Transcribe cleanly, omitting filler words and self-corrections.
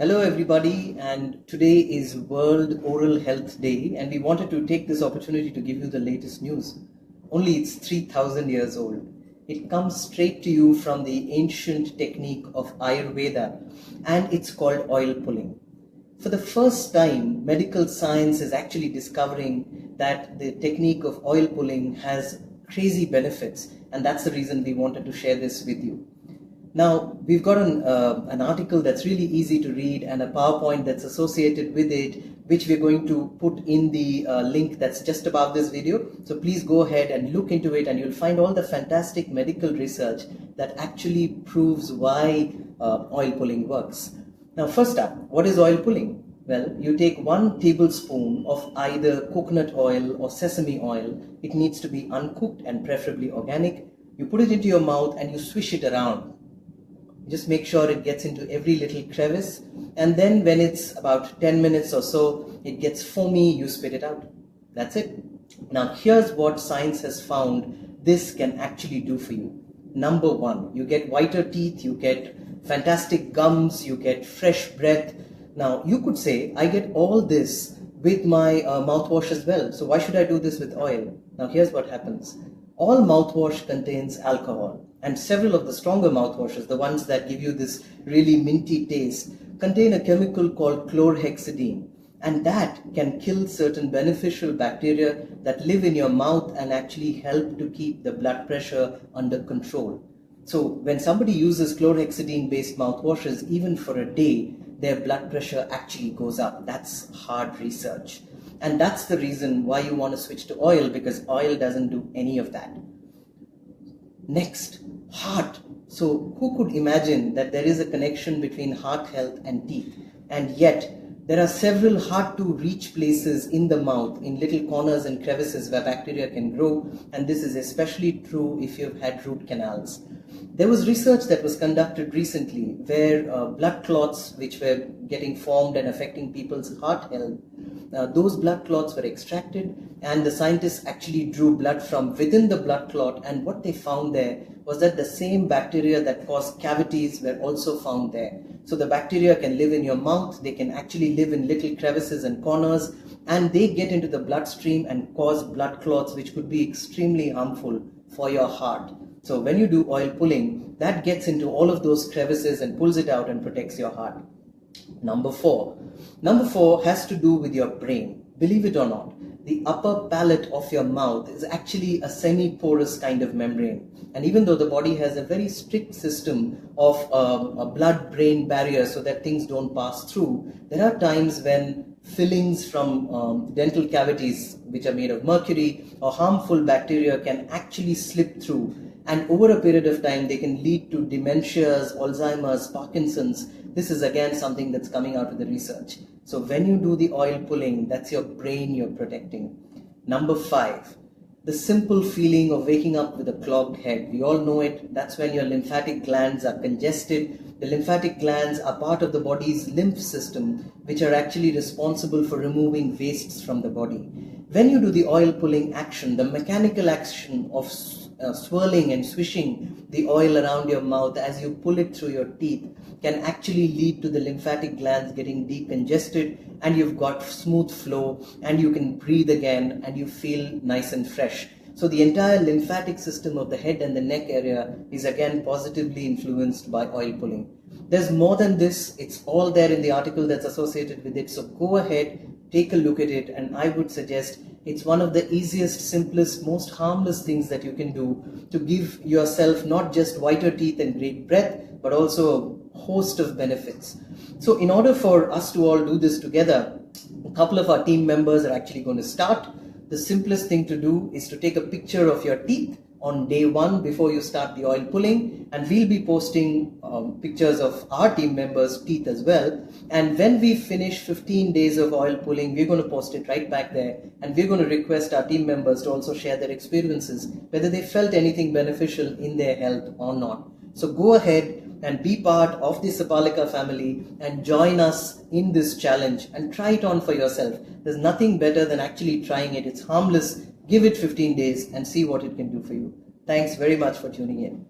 Hello everybody, and today is World Oral Health Day, and we wanted to take this opportunity to give you the latest news. Only it's 3000 years old. It comes straight to you from the ancient technique of Ayurveda, and it's called oil pulling. For the first time, medical science is actually discovering that the technique of oil pulling has crazy benefits, and that's the reason we wanted to share this with you. Now, we've got an article that's really easy to read and a PowerPoint that's associated with it, which we're going to put in the link that's just above this video. So please go ahead and look into it, and you'll find all the fantastic medical research that actually proves why oil pulling works. Now, first up, what is oil pulling? Well, you take 1 tablespoon of either coconut oil or sesame oil. It needs to be uncooked and preferably organic. You put it into your mouth and you swish it around. Just make sure it gets into every little crevice, and then when it's about 10 minutes or so, it gets foamy, you spit it out. That's it. Now here's what science has found this can actually do for you. Number 1, you get whiter teeth, you get fantastic gums, you get fresh breath. Now you could say, I get all this with my mouthwash as well, so why should I do this with oil? Now here's what happens. All mouthwash contains alcohol, and several of the stronger mouthwashes, the ones that give you this really minty taste, contain a chemical called chlorhexidine, and that can kill certain beneficial bacteria that live in your mouth and actually help to keep the blood pressure under control. So when somebody uses chlorhexidine-based mouthwashes, even for a day, their blood pressure actually goes up. That's hard research. And that's the reason why you want to switch to oil, because oil doesn't do any of that. Next, heart. So who could imagine that there is a connection between heart health and teeth? And yet, there are several hard to reach places in the mouth, in little corners and crevices where bacteria can grow, and this is especially true if you've had root canals. There was research that was conducted recently where blood clots which were getting formed and affecting people's heart health, those blood clots were extracted, and the scientists actually drew blood from within the blood clot, and what they found there was that the same bacteria that cause cavities were also found there. So the bacteria can live in your mouth, they can actually live in little crevices and corners, and they get into the bloodstream and cause blood clots which could be extremely harmful for your heart. So when you do oil pulling, that gets into all of those crevices and pulls it out and protects your heart. Number 4 has to do with your brain. Believe it or not, the upper palate of your mouth is actually a semi-porous kind of membrane. And even though the body has a very strict system of a blood-brain barrier so that things don't pass through, there are times when fillings from dental cavities, which are made of mercury, or harmful bacteria can actually slip through. And over a period of time, they can lead to dementias, Alzheimer's, Parkinson's. This is again something that's coming out of the research. So when you do the oil pulling, that's your brain you're protecting. Number 5, the simple feeling of waking up with a clogged head. We all know it. That's when your lymphatic glands are congested. The lymphatic glands are part of the body's lymph system, which are actually responsible for removing wastes from the body. When you do the oil pulling action, the mechanical action of swirling and swishing the oil around your mouth as you pull it through your teeth can actually lead to the lymphatic glands getting decongested, and you've got smooth flow, and you can breathe again, and you feel nice and fresh. So the entire lymphatic system of the head and the neck area is again positively influenced by oil pulling. There's more than this. It's all there in the article that's associated with it. So go ahead, take a look at it, and I would suggest it's one of the easiest, simplest, most harmless things that you can do to give yourself not just whiter teeth and great breath, but also a host of benefits. So in order for us to all do this together, a couple of our team members are actually going to start. The simplest thing to do is to take a picture of your teeth on day 1 before you start the oil pulling, and we'll be posting pictures of our team members' teeth as well. And when we finish 15 days of oil pulling, we're going to post it right back there, and we're going to request our team members to also share their experiences, whether they felt anything beneficial in their health or not. So go ahead and be part of the Sapalika family and join us in this challenge and try it on for yourself. There's nothing better than actually trying it. It's harmless. Give it 15 days and see what it can do for you. Thanks very much for tuning in.